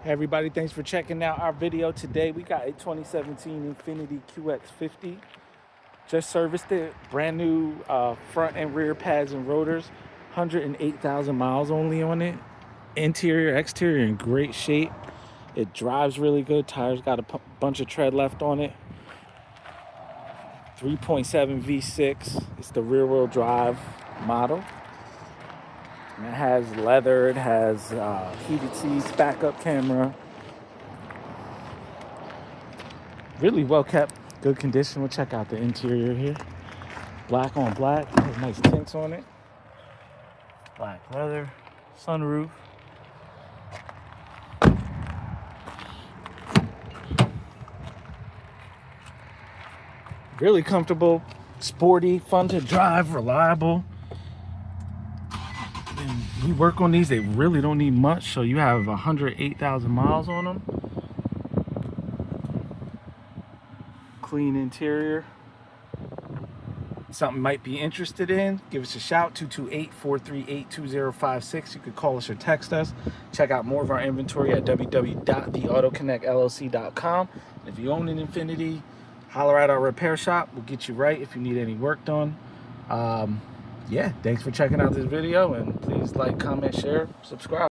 Hey everybody, thanks for checking out our video today. We got a 2017 Infiniti QX50. Just serviced it, brand new front and rear pads and rotors. 108,000 miles only on it. Interior, exterior in great shape. It drives really good. Tires got a bunch of tread left on it. 3.7 V6. It's the rear wheel drive model. And it has leather, it has heated seats, backup camera. Really well kept, good condition. We'll check out the interior here. Black on black, has nice tints on it. Black leather, sunroof. Really comfortable, sporty, fun to drive, reliable. And we work on these, they really don't need much. So you have 108,000 miles on them. Clean interior. Something might be interested in, give us a shout. 228-438-2056. You could call us or text us. Check out more of our inventory at www.theautoconnectllc.com. If you own an Infiniti, holler at our repair shop. We'll get you right if you need any work done. Yeah, thanks for checking out this video, and please like, comment, share, subscribe.